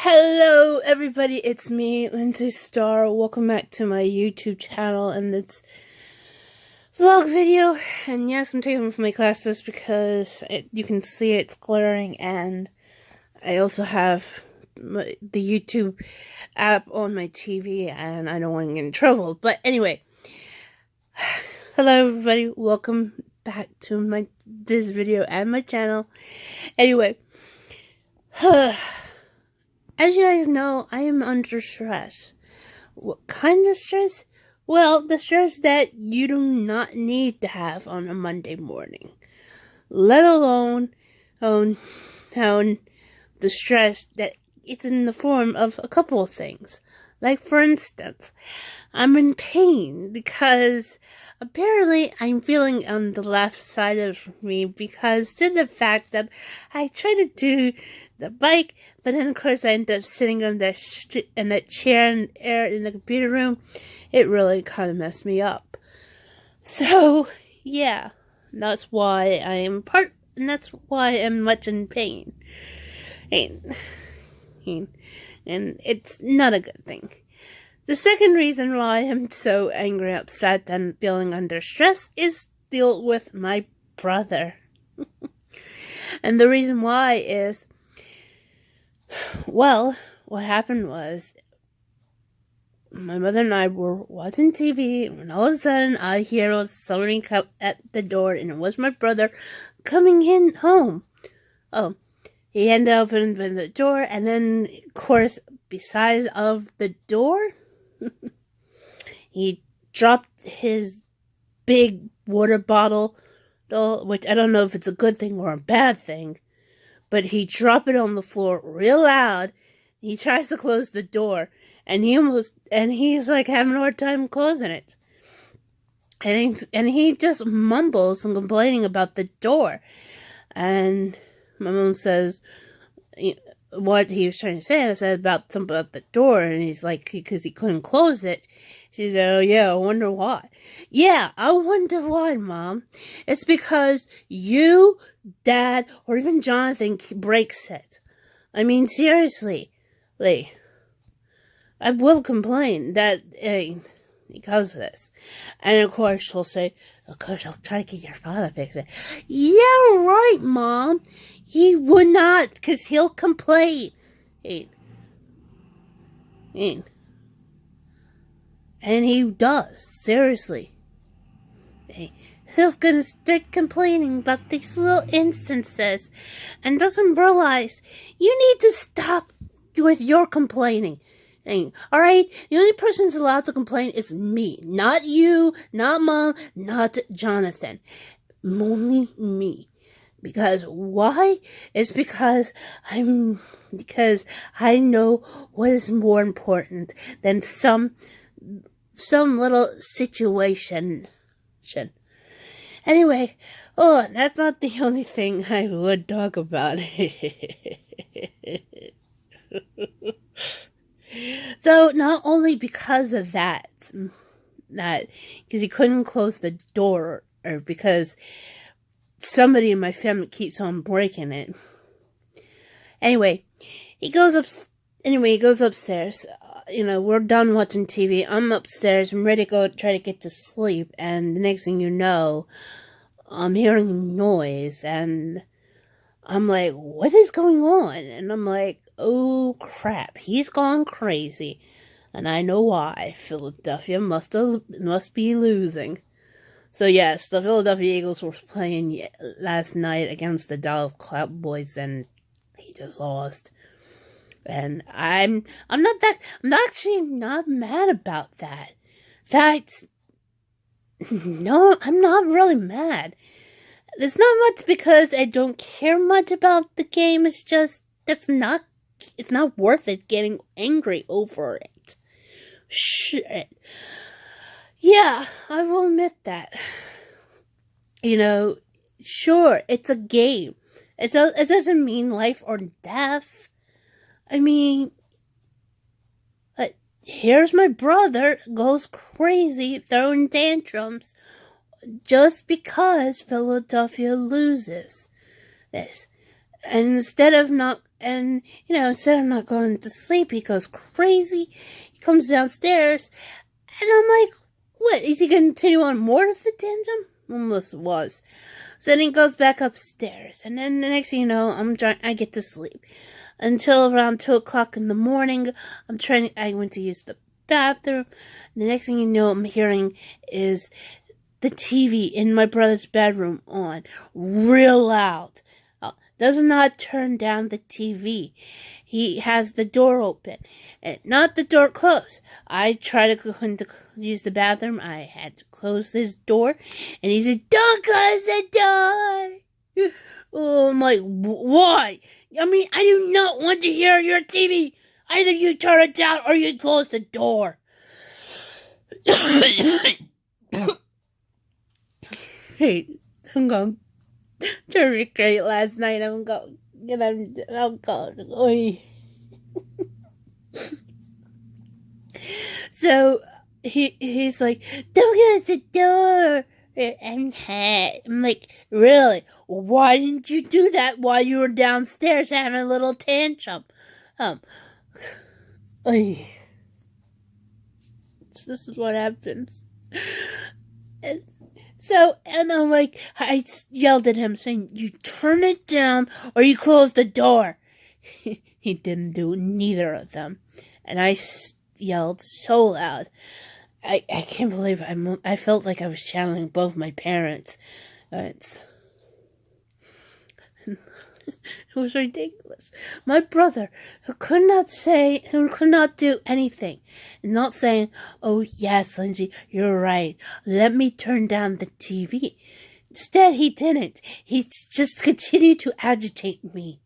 Hello everybody, it's me, Lindsay Star. Welcome back to my YouTube channel and this vlog video. And yes, I'm taking them from my classes because you can see it's glaring, and I also have the YouTube app on my TV and I don't want to get in trouble. But anyway, hello everybody, welcome back to this video and my channel. Anyway, as you guys know, I am under stress. What kind of stress? Well, the stress that you do not need to have on a Monday morning. Let alone the stress that it's in the form of a couple of things. Like, for instance, I'm in pain because apparently I'm feeling on the left side of me because to the fact that I try to do the bike, but then of course I end up sitting on that chair in the computer room. It really kind of messed me up. So yeah, that's why I'm much in pain. And it's not a good thing. The second reason why I'm so angry, upset, and feeling under stress is dealt with my brother. And the reason why is, well, what happened was, my mother and I were watching TV, and all of a sudden I hear somebody come at the door, and it was my brother coming in home. Oh, he ended up opening the door, and then, of course, besides of the door, he dropped his big water bottle, which I don't know if it's a good thing or a bad thing, but he dropped it on the floor real loud. He tries to close the door, and he's like having a hard time closing it. And he just mumbles and complaining about the door. And my mom says what he was trying to say. I said something about the door, and he's like, because he couldn't close it. She said, oh yeah, I wonder why. Yeah, I wonder why, Mom. It's because you, Dad, or even Jonathan breaks it. I mean, seriously. I will complain that because of this. And of course she'll say, of course I'll try to get your father to fix it. Yeah, right, Mom. He would not, because he'll complain. And he does, seriously. He's gonna start complaining about these little instances and doesn't realize you need to stop with your complaining. Alright? The only person who's allowed to complain is me. Not you, not Mom, not Jonathan. Only me. Because why? It's because I know what is more important than some little situation. Anyway, that's not the only thing I would talk about. So, not only because of that, because he couldn't close the door, or because somebody in my family keeps on breaking it. Anyway, he goes upstairs. We're done watching TV. I'm upstairs. I'm ready to go try to get to sleep. And the next thing you know, I'm hearing a noise. And I'm like, what is going on? And I'm like, oh crap, he's gone crazy. And I know why. Philadelphia must be losing. So yes, the Philadelphia Eagles were playing last night against the Dallas Cowboys, and he just lost. And I'm actually not mad about that. In fact, no, I'm not really mad. It's not much because I don't care much about the game. It's just it's not worth it getting angry over it. Shit. Yeah, I will admit that. Sure, it's a game. It doesn't mean life or death. I mean, here's my brother goes crazy throwing tantrums just because Philadelphia loses this. And instead of And, instead of not going to sleep, he goes crazy. He comes downstairs, and I'm like, what? Is he going to continue on more of the tantrum? Almost was. So then he goes back upstairs, and then the next thing you know, I get to sleep. Until around 2 o'clock in the morning, I went to use the bathroom. The next thing you know, I'm hearing is the TV in my brother's bedroom on, real loud. Does not turn down the TV. He has the door open, and not the door closed. I tried to go in to use the bathroom. I had to close his door, and he said, "Don't close the door." Oh, I'm like, why? I mean, I do not want to hear your TV. Either you turn it down or you close the door. Hey, I'm going to recreate last night. I'm going. So he's like, "Don't close the door." I'm like, really? Why didn't you do that while you were downstairs having a little tantrum? This is what happens. And I'm like, I yelled at him saying, "You turn it down or you close the door." He didn't do neither of them. And I yelled so loud. I can't believe I felt like I was channeling both my parents. It was ridiculous. My brother, who could not do anything, and not saying, "Oh yes, Lindsay, you're right. Let me turn down the TV." Instead, he didn't. He just continued to agitate me.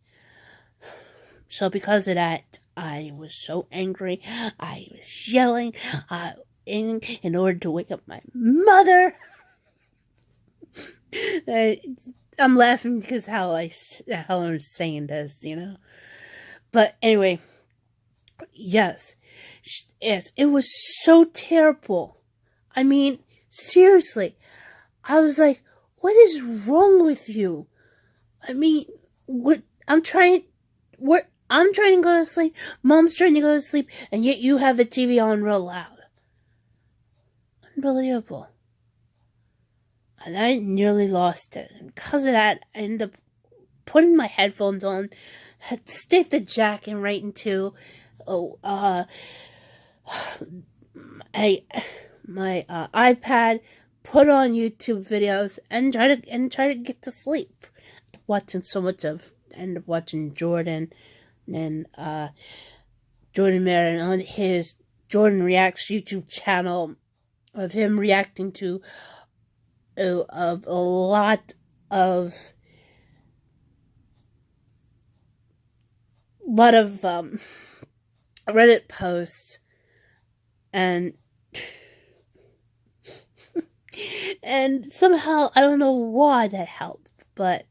So because of that, I was so angry. I was yelling. In order to wake up my mother. I'm laughing because how I'm saying this, But anyway, yes, it was so terrible. I mean, seriously, I was like, "What is wrong with you?" I mean, I'm trying to go to sleep. Mom's trying to go to sleep, and yet you have the TV on real loud. Unbelievable. And I nearly lost it. And because of that, I ended up putting my headphones on, had to stick the jack in right into my iPad, put on YouTube videos, and try to get to sleep. Ended up watching Jordan and Jordan Maron on his Jordan Reacts YouTube channel, of him reacting to a lot of Reddit posts, and somehow I don't know why that helped, but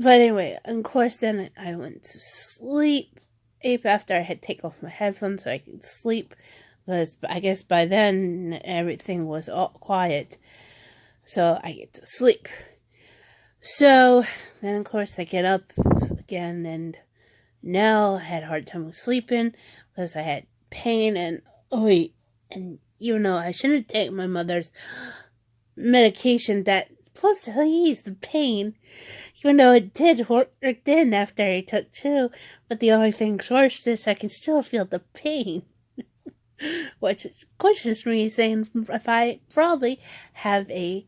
anyway, of course, then I went to sleep after I had taken off my headphones so I could sleep. Because I guess by then everything was all quiet. So I get to sleep. So then of course I get up again, and now I had a hard time sleeping because I had pain and even though I shouldn't take my mother's medication that supposed to ease the pain, even though it did work in after I took 2, but the only thing's worse is I can still feel the pain. Which questions me, saying if I probably have a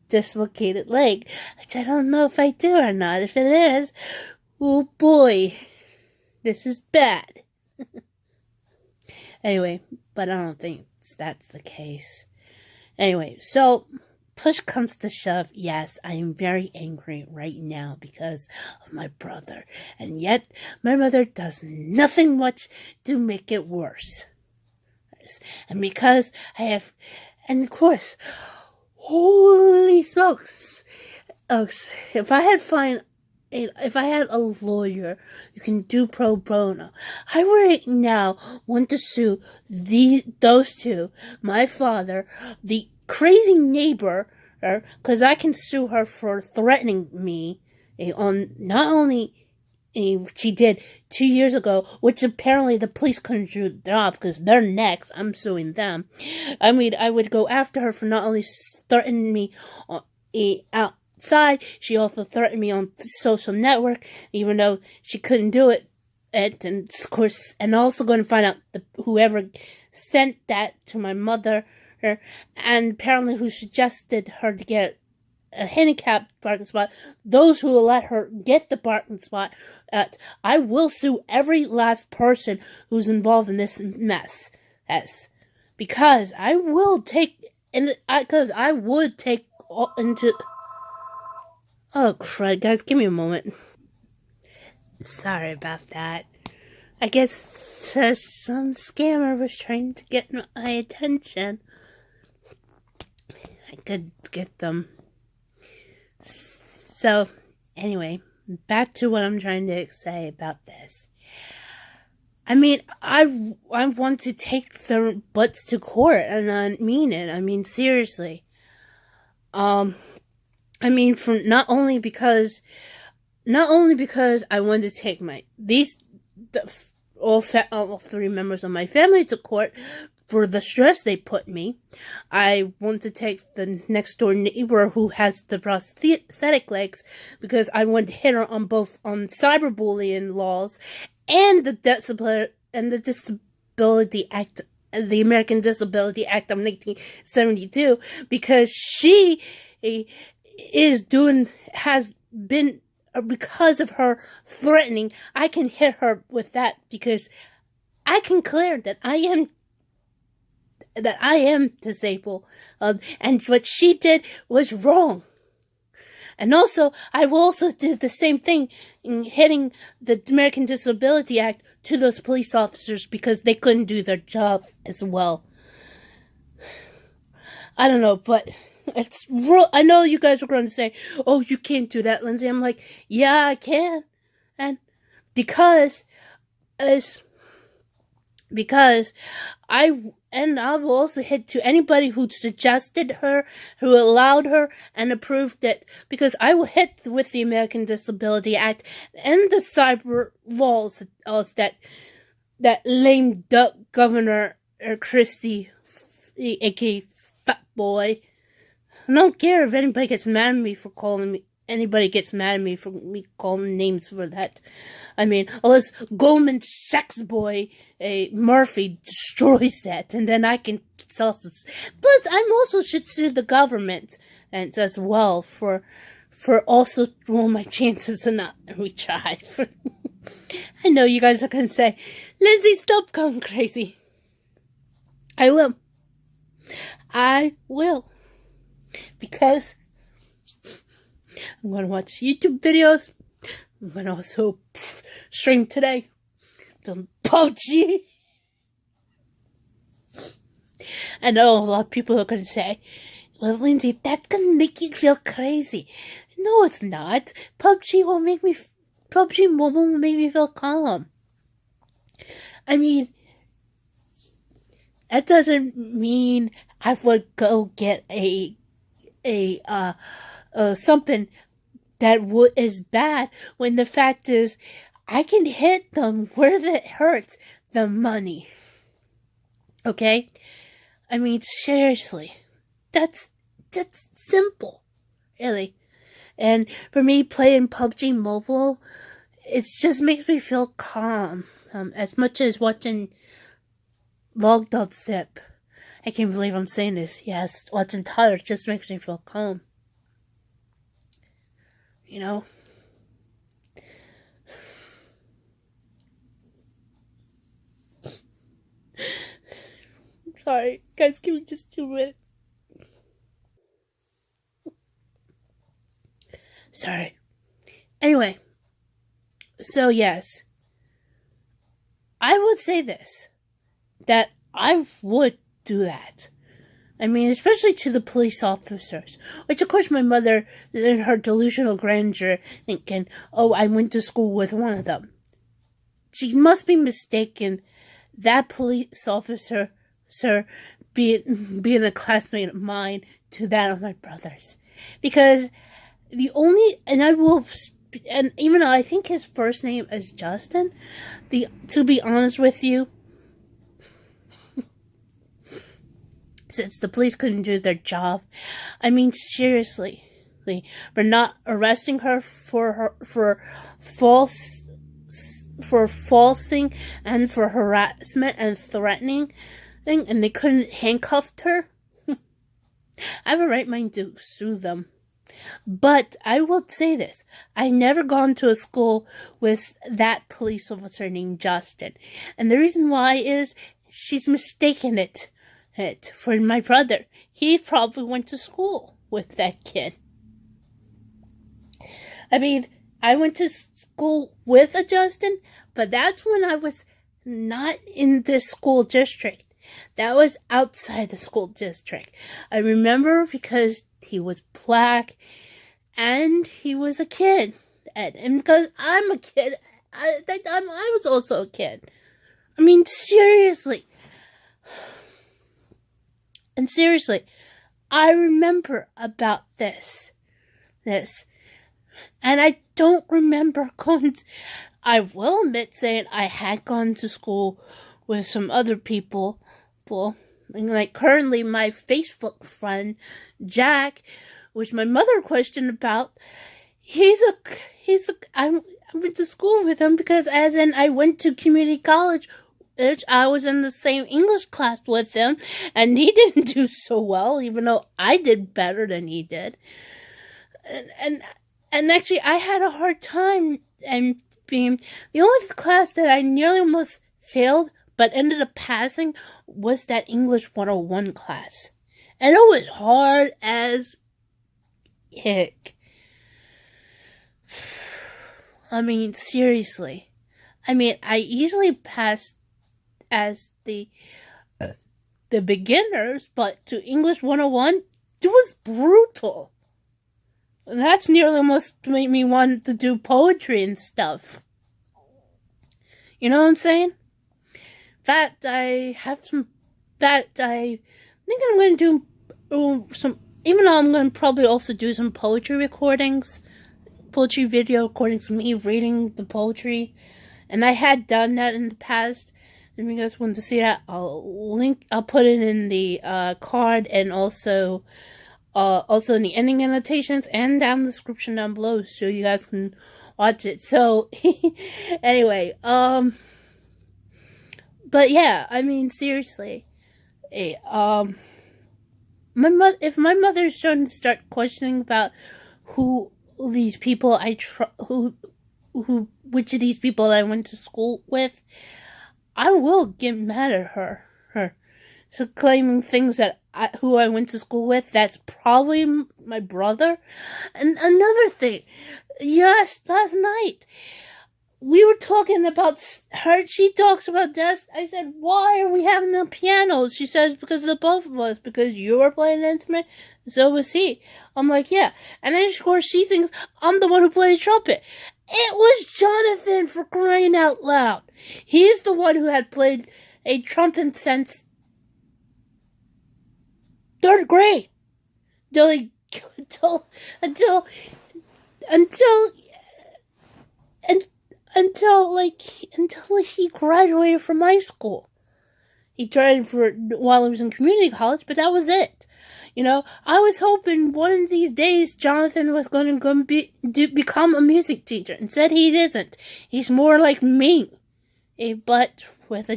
dislocated leg, which I don't know if I do or not. If it is, oh boy, this is bad. Anyway, but I don't think that's the case. Anyway, so push comes to shove, yes, I am very angry right now because of my brother, and yet my mother does nothing much to make it worse. And because and of course, holy smokes, if I had a lawyer who can do pro bono, I right now want to sue those two, my father, the crazy neighbor, because I can sue her for threatening me on not only she did 2 years ago, which apparently the police couldn't do the job because they're next. I'm suing them. I mean, I would go after her for not only threatening me outside, she also threatened me on social network, even though she couldn't do it. And of course, and also going to find out whoever sent that to my mother, and apparently who suggested her to get a handicapped parking spot, those who will let her get the parking spot. I will sue every last person who's involved in this mess. Yes, because I will take, because I would take into. Oh crud, guys, give me a moment. Sorry about that. I guess some scammer was trying to get my attention. I could get them. So, anyway, back to what I'm trying to say about this. I mean, I want to take their butts to court, and I mean it. I mean, seriously. I mean, not only because I wanted to take all 3 members of my family to court for the stress they put me. I want to take the next door neighbor who has the prosthetic legs because I want to hit her on cyberbullying laws and the Disability Act, the American Disability Act of 1972, because she has been. Because of her threatening, I can hit her with that because I can clear that I am disabled, and what she did was wrong. And also, I will also do the same thing in hitting the American Disability Act to those police officers because they couldn't do their job as well. I don't know, but it's real. I know you guys are going to say, "Oh, you can't do that, Lindsay." I'm like, yeah, I can, and because I will also hit to anybody who suggested her, who allowed her, and approved it. Because I will hit with the American Disability Act and the cyber laws that lame duck Governor Christie, aka Fat Boy. I don't care if anybody gets mad at me for calling me names for that. I mean, unless Goldman Sachs boy, Murphy, destroys that, and then I can also. Plus, I also should sue the government and as well for also throwing my chances and not retry. I know you guys are gonna say, Lindsay, stop going crazy. I will. Because I'm going to watch YouTube videos. I'm going to also stream today. The PUBG. I know a lot of people are going to say, well, Lindsay, that's going to make you feel crazy. No, it's not. PUBG Mobile will make me feel calm. I mean, that doesn't mean I would go get something that is bad, when the fact is I can hit them where it hurts, the money. Okay? I mean, seriously. That's simple. Really. And for me, playing PUBG Mobile, it just makes me feel calm. As much as watching Log.zip. I can't believe I'm saying this. Yes, watching Tyler just makes me feel calm. You know? Sorry, guys, give me just 2 minutes. Sorry. Anyway, so yes, I would say this, that I would do that. I mean, especially to the police officers, which of course my mother, in her delusional grandeur, thinking, oh, I went to school with one of them. She must be mistaken. That police officer, being a classmate of mine to that of my brother's. Because and I will and even though I think his first name is Justin, to be honest with you, since the police couldn't do their job, I mean, seriously, for not arresting her for falsing and for harassment and threatening, and they couldn't handcuff her. I have a right mind to sue them. But I will say this. I never gone to a school with that police officer named Justin. And the reason why is she's mistaken it for my brother. He probably went to school with that kid. I mean, I went to school with a Justin, but that's when I was not in this school district. That was outside the school district. I remember because he was black and he was a kid. And because I'm a kid, I was also a kid. I mean, seriously. And seriously, I remember about this. And I don't remember I will admit saying I had gone to school with some other people. Like currently my Facebook friend, Jack, which my mother questioned about, I went to school with him because I went to community college, which I was in the same English class with him, and he didn't do so well, even though I did better than he did. And actually I had a hard time, and being the only class that I nearly almost failed but ended up passing was that English 101 class. And it was hard as heck. I mean, seriously. I mean, I easily passed as the beginners, but to English 101, it was brutal. And that's nearly almost made me want to do poetry and stuff. You know what I'm saying? I think I'm going to do some, even though I'm going to probably also do some poetry video recordings of me reading the poetry. And I had done that in the past. And if you guys want to see that, I'll put it in the card, and also in the ending annotations and down the description down below, so you guys can watch it. So, anyway, but yeah, I mean, seriously, if my mother's starting to start questioning about which of these people I went to school with, I will get mad at her. So claiming things that who I went to school with, that's probably my brother. And another thing, yes, last night, we were talking about her. She talks about this. I said, why are we having the piano? She says, because of the both of us. Because you were playing an instrument, so was he. I'm like, yeah. And then, of course, she thinks I'm the one who played the trumpet. It was Jonathan, for crying out loud. He's the one who had played a trumpet since 3rd grade. Until he graduated from high school. He tried while he was in community college, but that was it. You know, I was hoping one of these days Jonathan was going to become a music teacher. Instead, he isn't. He's more like me, a butt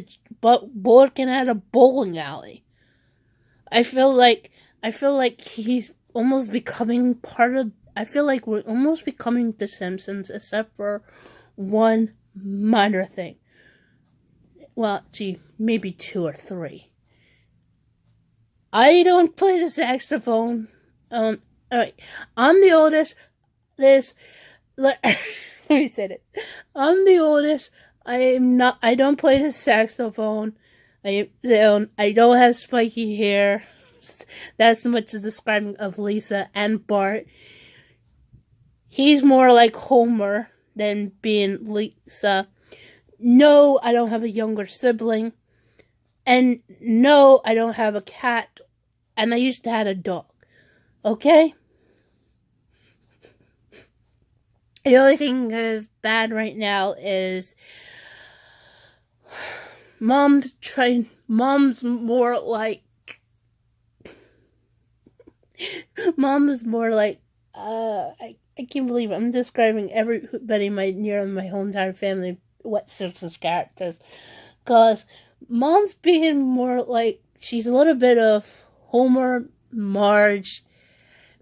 working at a bowling alley. I feel like he's almost becoming part of. I feel like we're almost becoming The Simpsons, except for one minor thing. Well, gee, maybe 2 or 3. I don't play the saxophone. Alright. I'm the oldest. Let me say this. I'm the oldest. I don't play the saxophone. I don't have spiky hair. That's much as describing of Lisa and Bart. He's more like Homer than being Lisa. No, I don't have a younger sibling. And no, I don't have a cat. And I used to have a dog. Okay? The only thing that is bad right now is mom's more like I can't believe I'm describing everybody near my whole entire family what Simpsons characters, because mom's being more like, she's a little bit of Homer, Marge.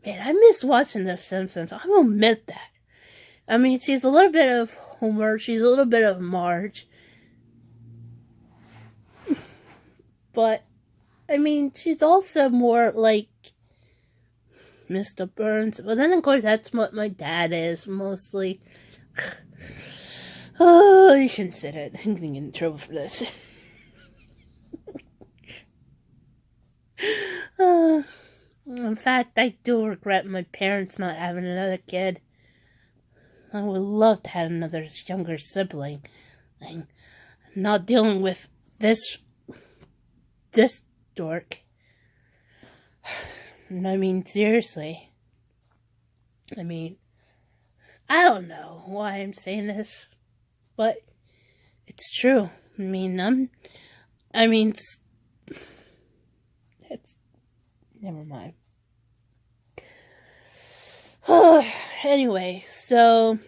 Man, I miss watching The Simpsons. I will admit that. I mean, she's a little bit of Homer, she's a little bit of Marge. But, I mean, she's also more like Mr. Burns. But then, of course, that's what my dad is, mostly. Oh, you shouldn't say that. I'm gonna get in trouble for this. In fact, I do regret my parents not having another kid. I would love to have another younger sibling. I'm not dealing with this dork. I mean, seriously. I mean, I don't know why I'm saying this, but it's true. I mean, it's never mind. Anyway, so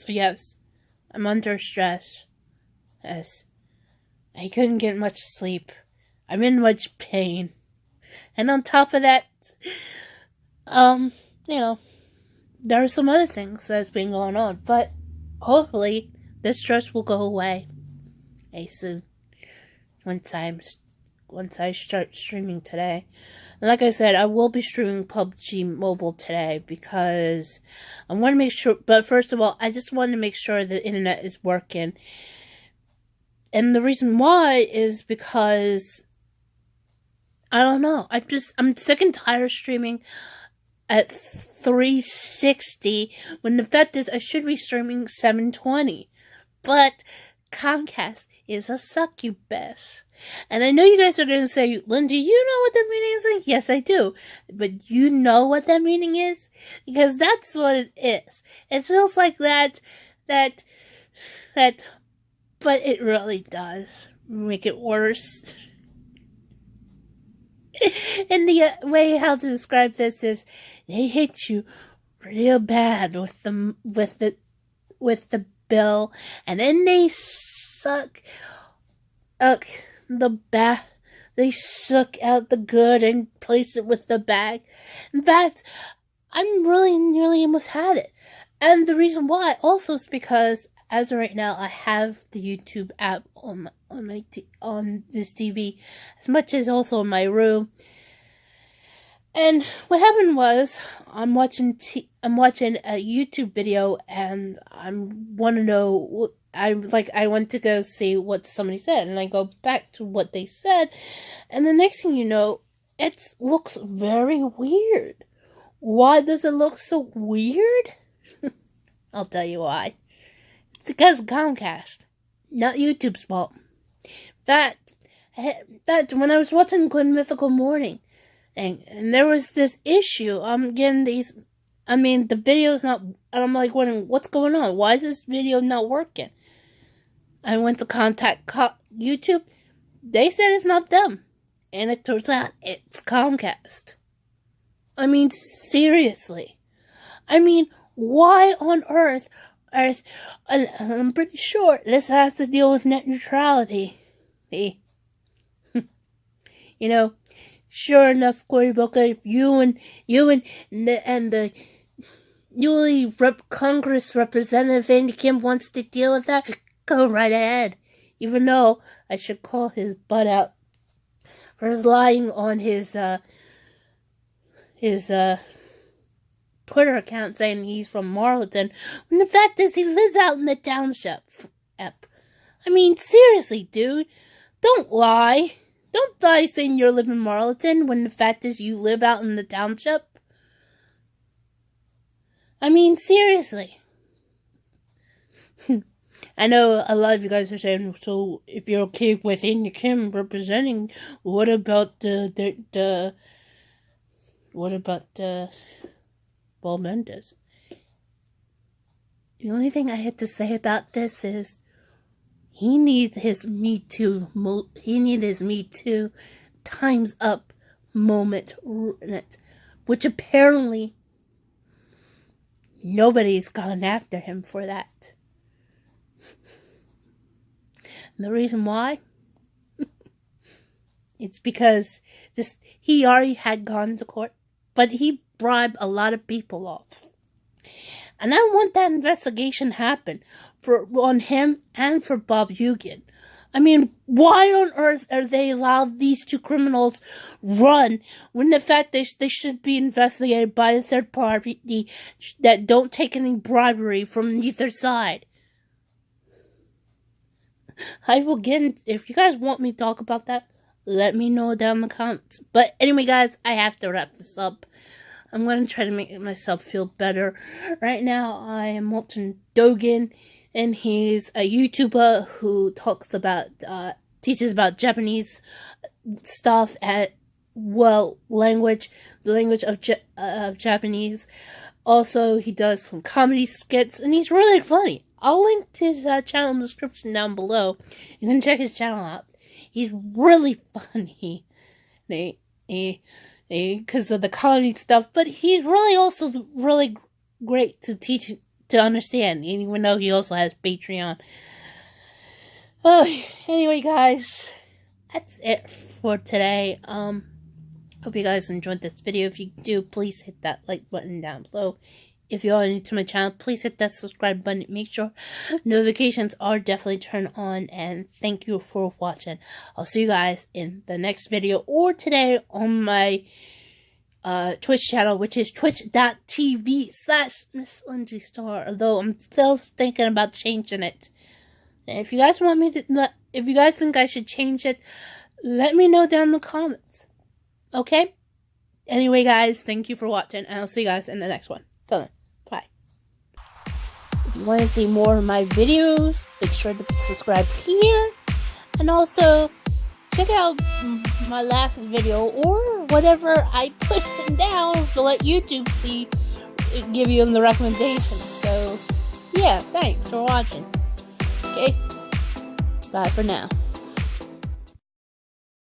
yes, I'm under stress. Yes, I couldn't get much sleep. I'm in much pain. And on top of that, there are some other things that's been going on. But hopefully, this stress will go away soon. Once I start streaming today. And like I said, I will be streaming PUBG Mobile today because I want to make sure, but first of all, I just want to make sure the internet is working. And the reason why is because, I don't know, I'm sick and tired of streaming at 360 when the fact is I should be streaming 720. But Comcast is a succubus. And I know you guys are going to say, Linda, you know what that meaning is? Yes, I do. But you know what that meaning is? Because that's what it is. It feels like that, but it really does make it worse. And the way how to describe this is, they hit you real bad with the bill, and then they suck they suck out the good and place it with the bag. In fact, I'm really nearly almost had it. And the reason why also is because as of right now, I have the YouTube app on this TV, as much as also in my room. And what happened was, I'm watching a YouTube video, and I want to know. I went to go see what somebody said, and I go back to what they said, and the next thing you know, it looks very weird. Why does it look so weird? I'll tell you why. It's because of Comcast, not YouTube's fault. That when I was watching Good Mythical Morning, and there was this issue, the video's not, and I'm like wondering, what's going on? Why is this video not working? I went to contact YouTube. They said it's not them. And it turns out it's Comcast. I mean, seriously. I mean, why on earth, and I'm pretty sure this has to deal with net neutrality. You know, sure enough, Cory Booker, if you and the newly Congress representative Andy Kim wants to deal with that, go right ahead. Even though I should call his butt out for his lying on his Twitter account saying he's from Marlton, when the fact is he lives out in the township. I mean, seriously, dude, don't lie. Don't lie saying you live in Marlton when the fact is you live out in the township. I mean, seriously. I know a lot of you guys are saying, so if you're okay with Andy Kim representing, what about the What about Paul Mendes? The only thing I had to say about this is he needs his Me Too. He needs his Me Too times up moment, which apparently nobody's gone after him for that. And the reason why? It's because he already had gone to court, but he bribed a lot of people off. And I want that investigation happen on him and for Bob Eugen. I mean, why on earth are they allowed these two criminals run when the fact they should be investigated by a third party that don't take any bribery from either side? I will get if you guys want me to talk about that, let me know down in the comments. But anyway, guys, I have to wrap this up. I'm going to try to make myself feel better. Right now, I am Walton Dogan, and he's a YouTuber who talks about, teaches about Japanese stuff the language of Japanese. Also, he does some comedy skits, and he's really funny. I'll link to his channel in the description down below. You can check his channel out. He's really funny. Because of the comedy stuff, but he's really also really great to teach, to understand, even though he also has Patreon. Anyway, guys, that's it for today. Hope you guys enjoyed this video. If you do, please hit that like button down below. If you are new to my channel, please hit that subscribe button. Make sure notifications are definitely turned on. And thank you for watching. I'll see you guys in the next video or today on my Twitch channel, which is twitch.tv/MissLindsayStar. Although I'm still thinking about changing it. And if you guys want me to, if you guys think I should change it, let me know down in the comments. Okay? Anyway, guys, thank you for watching, and I'll see you guys in the next one. Till then. Bye. If you want to see more of my videos, make sure to subscribe here. And also, check out my last video or whatever I put down to let YouTube see, give you the recommendations. So, yeah, thanks for watching. Okay? Bye for now.